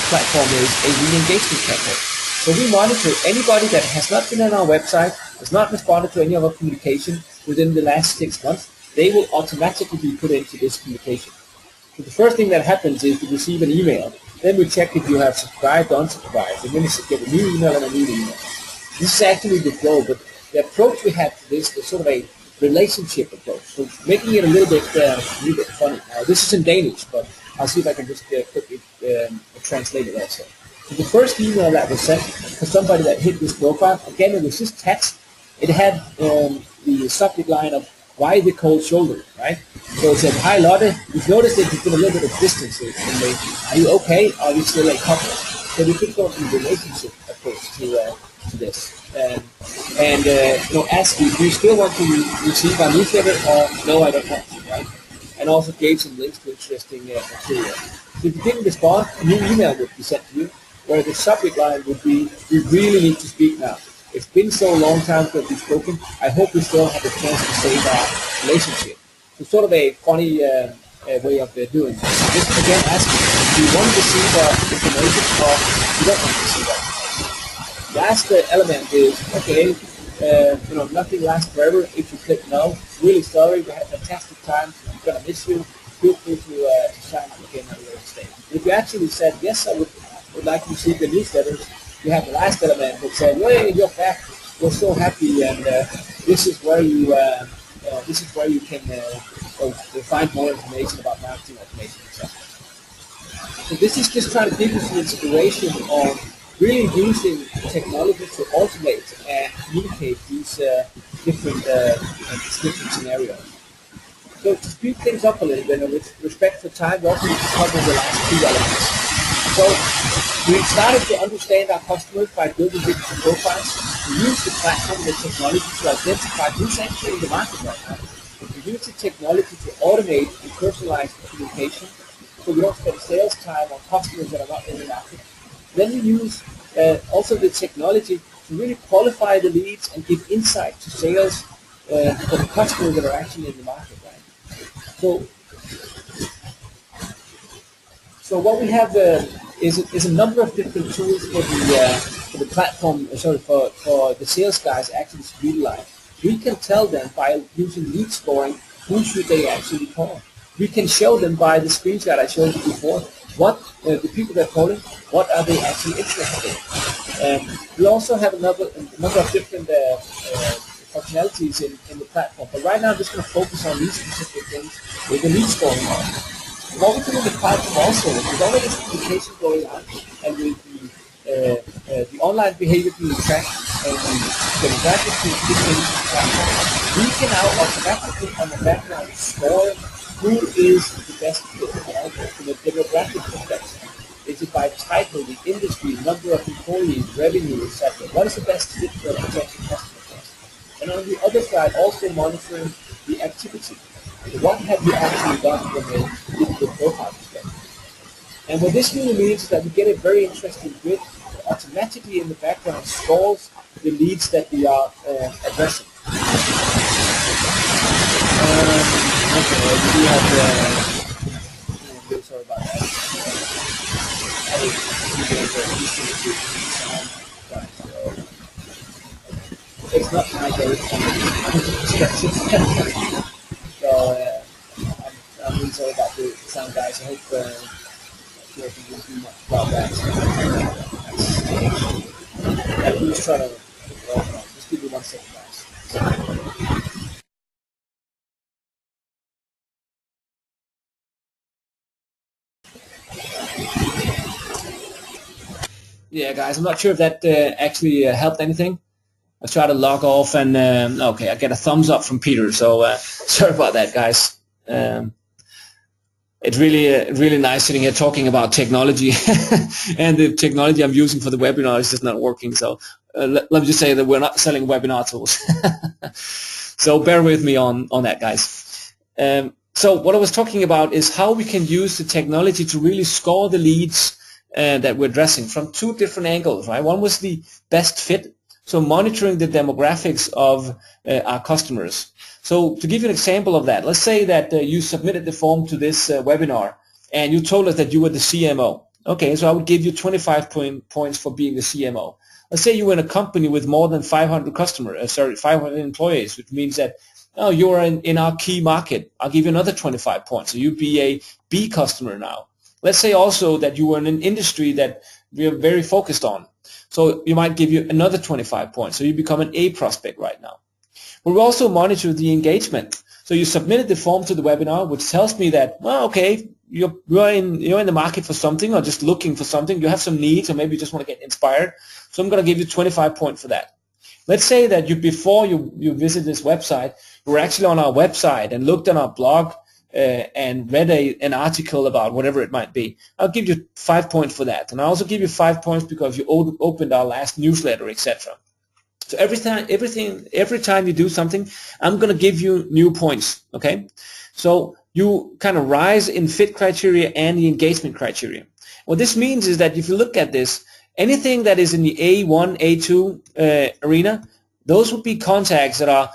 platform is a re-engagement campaign. So we monitor anybody that has not been on our website, has not responded to any of our communication within the last 6 months, they will automatically be put into this communication. So the first thing that happens is you receive an email. Then we check if you have subscribed or unsubscribed, and then you get a new email and a new email. This is actually the flow, but the approach we have to this is sort of a relationship approach, so making it a little bit funny. Now, this is in Danish, but I'll see if I can just quickly translate it also. So the first email that was sent for somebody that hit this profile, again, it was just text, it had the subject line of why the cold shoulder, right? So it said, "Hi Lotte, we've noticed that there's been a little bit of distance in me. Are you okay? Are we still a couple?" So we could go to the relationship approach to this. Ask you, do you still want to receive our newsletter, or no, I don't want to, right? And also gave some links to interesting material. So if you didn't respond, a new email would be sent to you, where the subject line would be, "We really need to speak now. It's been so long time since we've spoken. I hope we still have a chance to save our relationship." So sort of a funny way of doing this. Just again asking, do you want to receive information, or you don't want to receive that information? Last element is, okay, nothing lasts forever. If you click no, really sorry, we had a fantastic time. I'm gonna miss you. Feel free to sign up again at a later stage. If you actually said yes, I would like to receive the newsletters, you have the last element that said, "Hey, you're back. We're so happy, and this is where you can find more information about marketing automation, etc." So this is just trying to give you some inspiration on really using technology to automate and communicate these different scenarios. So to speed things up a little bit, and with respect for time, we also need to cover the last two elements. So we started to understand our customers by building digital profiles. We use the platform and the technology to identify who's actually in the market right now. We use the technology to automate and personalize communication, so we don't spend sales time on customers that are not in the market. Then we use also the technology to really qualify the leads and give insight to sales for the customers that are actually in the market, right? So what we have is a number of different tools for the platform, for the sales guys actually to utilize. We can tell them by using lead scoring who should they actually call. We can show them by the screenshot I showed you before what the people they're calling, what are they actually interested in. We also have a number of different functionalities in the platform, but right now I'm just going to focus on these specific things with the lead scoring on. What we do in the platform also is with all of this communication going on, and with the online behavior being tracked and the demographics being fit into the platform, we can now automatically on the background score who is the best fit, right? From a demographic perspective. Is it by title, the industry, number of employees, revenue, etc.? What is the best fit for a potential customer for us? And on the other side, also monitoring the activity. What have you actually done from a digital profile perspective? And what this really means is that we get a very interesting grid that automatically in the background scores the leads that we are addressing. Okay, we do have I'm really sorry about that. It's not my day, so I'm really sorry about the sound, guys. I hope you didn't do much about that. Let me just try to just give me 1 second, guys. Yeah, guys, I'm not sure if that actually helped anything. I try to log off, and okay, I get a thumbs up from Peter. So sorry about that, guys. It's really nice sitting here talking about technology, and the technology I'm using for the webinar is just not working. So let me just say that we're not selling webinar tools. So bear with me on that, guys. So what I was talking about is how we can use the technology to really score the leads that we're addressing from two different angles, right? One was the best fit, so monitoring the demographics of our customers. So to give you an example of that, let's say that you submitted the form to this webinar and you told us that you were the CMO. Okay, so I would give you 25 points for being the CMO. Let's say you were in a company with more than 500 500 employees, which means that you are in our key market. I'll give you another 25 points. So you'd be a B customer now. Let's say also that you were in an industry that we are very focused on. So you might give you another 25 points. So you become an A prospect right now. But we also monitor the engagement. So you submitted the form to the webinar, which tells me that, well, okay, you're in the market for something or just looking for something. You have some needs, or maybe you just want to get inspired. So I'm going to give you 25 points for that. Let's say that before you visit this website, you were actually on our website and looked on our blog and read an article about whatever it might be. I'll give you 5 points for that, and I'll also give you 5 points because you opened our last newsletter, etc. So every time you do something, I'm going to give you new points. Okay, so you kind of rise in fit criteria and the engagement criteria. What this means is that if you look at this, anything that is in the A1, A2 arena, those would be contacts that are,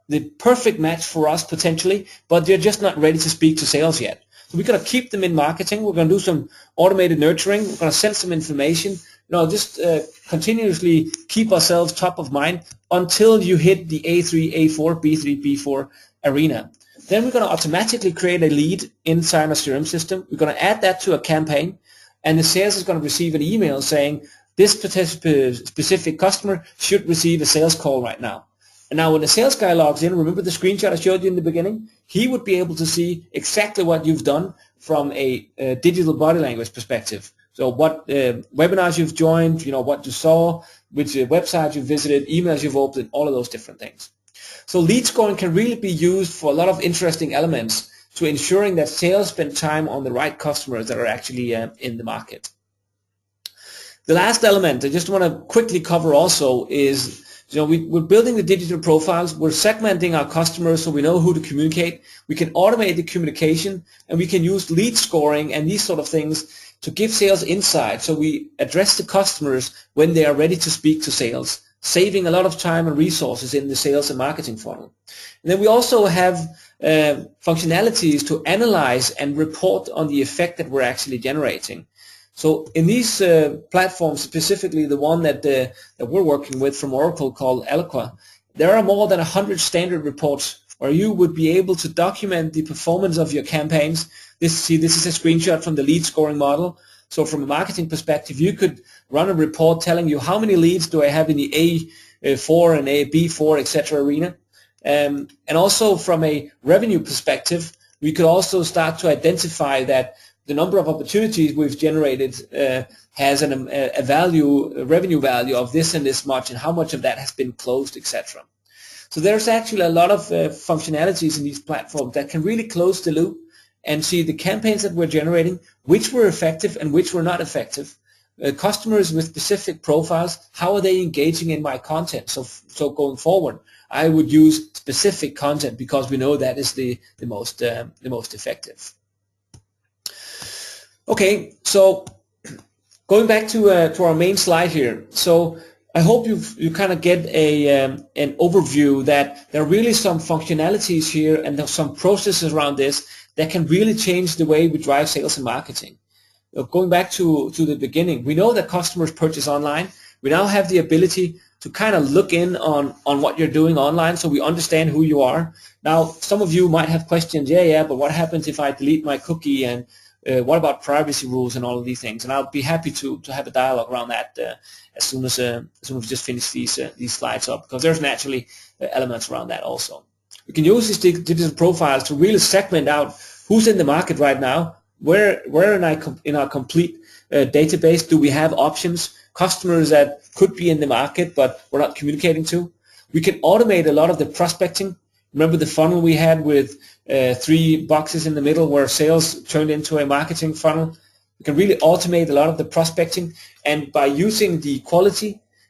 the perfect match for us potentially, but they're just not ready to speak to sales yet. So we're going to keep them in marketing. We're going to do some automated nurturing. We're going to send some information. Just continuously keep ourselves top of mind until you hit the A3, A4, B3, B4 arena. Then we're going to automatically create a lead inside our CRM system. We're going to add that to a campaign, and the sales is going to receive an email saying this specific customer should receive a sales call right now. And now when the sales guy logs in, remember the screenshot I showed you in the beginning? He would be able to see exactly what you've done from a digital body language perspective. So what webinars you've joined, what you saw, which websites you visited, emails you've opened, all of those different things. So lead scoring can really be used for a lot of interesting elements to ensuring that sales spend time on the right customers that are actually in the market. The last element I just want to quickly cover also is, we're building the digital profiles. We're segmenting our customers so we know who to communicate. We can automate the communication, and we can use lead scoring and these sort of things to give sales insight. So we address the customers when they are ready to speak to sales, saving a lot of time and resources in the sales and marketing funnel. And then we also have functionalities to analyze and report on the effect that we're actually generating. So in these platforms, specifically the one that we're working with from Oracle called Eloqua, there are more than 100 standard reports where you would be able to document the performance of your campaigns. This is a screenshot from the lead scoring model. So from a marketing perspective, you could run a report telling you how many leads do I have in the A4 and A B4, etc. arena. And also from a revenue perspective, we could also start to identify that the number of opportunities we've generated has a revenue value of this and this much, and how much of that has been closed, etc. So there's actually a lot of functionalities in these platforms that can really close the loop and see the campaigns that we're generating, which were effective and which were not effective. Customers with specific profiles, how are they engaging in my content? So going forward, I would use specific content because we know that is the most effective. Okay, so going back to our main slide here. So I hope you kind of get an overview that there are really some functionalities here and there's some processes around this that can really change the way we drive sales and marketing. Going back to the beginning, we know that customers purchase online. We now have the ability to kind of look in on what you're doing online so we understand who you are. Now, some of you might have questions, but what happens if I delete my cookie, and what about privacy rules and all of these things? And I'll be happy to have a dialogue around that as soon as we just finish these slides up, because there's naturally elements around that also. We can use these digital profiles to really segment out who's in the market right now, where in our complete database do we have options, customers that could be in the market but we're not communicating to. We can automate a lot of the prospecting. Remember the funnel we had with 3 boxes in the middle where sales turned into a marketing funnel? We can really automate a lot of the prospecting, and by using the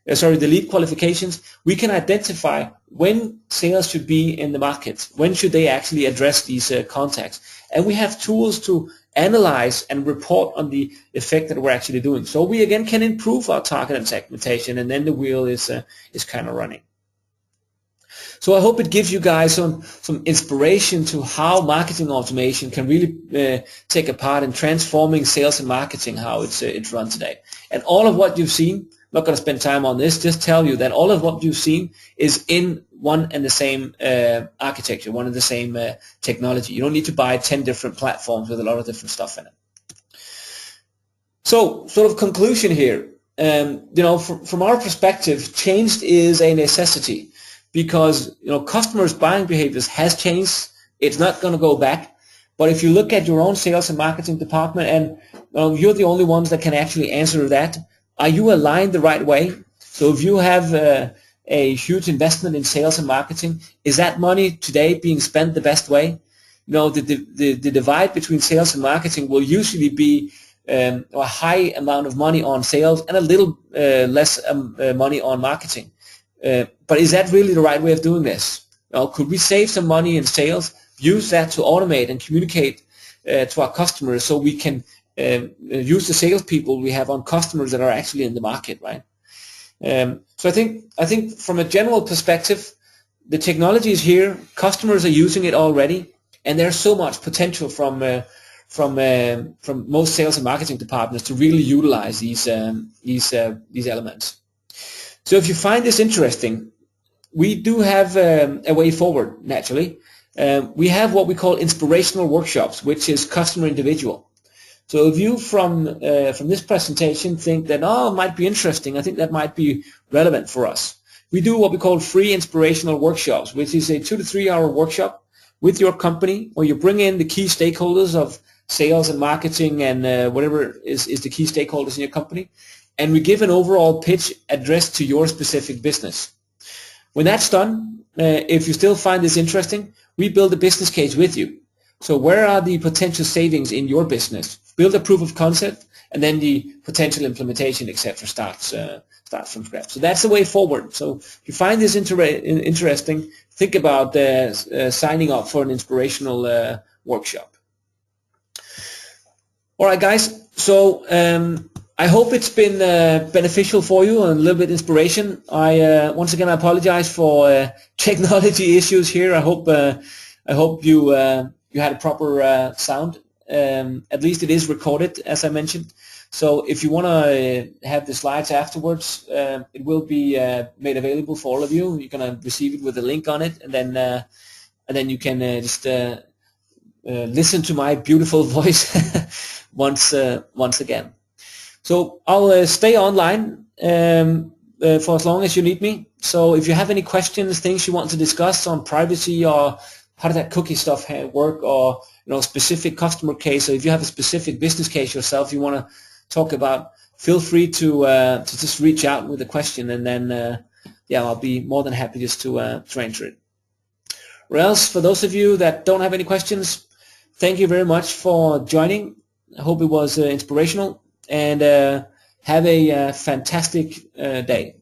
lead qualifications, we can identify when sales should be in the market, when should they actually address these contacts. And we have tools to analyze and report on the effect that we're actually doing. So we again can improve our target and segmentation, and then the wheel is kind of running. So I hope it gives you guys some inspiration to how marketing automation can really take a part in transforming sales and marketing, how it's run today. And all of what you've seen, I'm not going to spend time on this, just tell you that all of what you've seen is in one and the same architecture, one and the same technology. You don't need to buy 10 different platforms with a lot of different stuff in it. So, sort of conclusion here, from our perspective, change is a necessity. Because customers' buying behaviors has changed. It's not going to go back. But if you look at your own sales and marketing department, and you're the only ones that can actually answer that, are you aligned the right way? So if you have a huge investment in sales and marketing. Is that money today being spent the best way? The divide between sales and marketing will usually be a high amount of money on sales and a little less money on marketing. But is that really the right way of doing this? Could we save some money in sales, use that to automate and communicate to our customers, so we can use the salespeople we have on customers that are actually in the market, right? So I think from a general perspective, the technology is here, customers are using it already, and there's so much potential from most sales and marketing departments to really utilize these elements. So if you find this interesting, we do have a way forward, naturally. We have what we call Inspirational Workshops, which is customer individual. So if you from this presentation think that, it might be interesting, I think that might be relevant for us, we do what we call free Inspirational Workshops, which is a 2 to 3 hour workshop with your company, where you bring in the key stakeholders of sales and marketing and whatever is the key stakeholders in your company, and we give an overall pitch addressed to your specific business. When that's done, if you still find this interesting, we build a business case with you. So where are the potential savings in your business? Build a proof of concept, and then the potential implementation, etc., starts from scratch. So that's the way forward. So if you find this interesting, think about signing up for an inspirational workshop. All right, guys. So I hope it's been beneficial for you and a little bit inspiration. Once again, I apologize for technology issues here. I hope you had a proper sound. At least it is recorded, as I mentioned. So if you want to have the slides afterwards, it will be made available for all of you. You're going to receive it with a link on it, and then you can just listen to my beautiful voice once again. So I'll stay online for as long as you need me. So if you have any questions, things you want to discuss on privacy, or how does that cookie stuff work, or specific customer case, or if you have a specific business case yourself you want to talk about, feel free to just reach out with a question, and then I'll be more than happy just to answer it. Or else, for those of you that don't have any questions, thank you very much for joining. I hope it was inspirational, and have a fantastic day.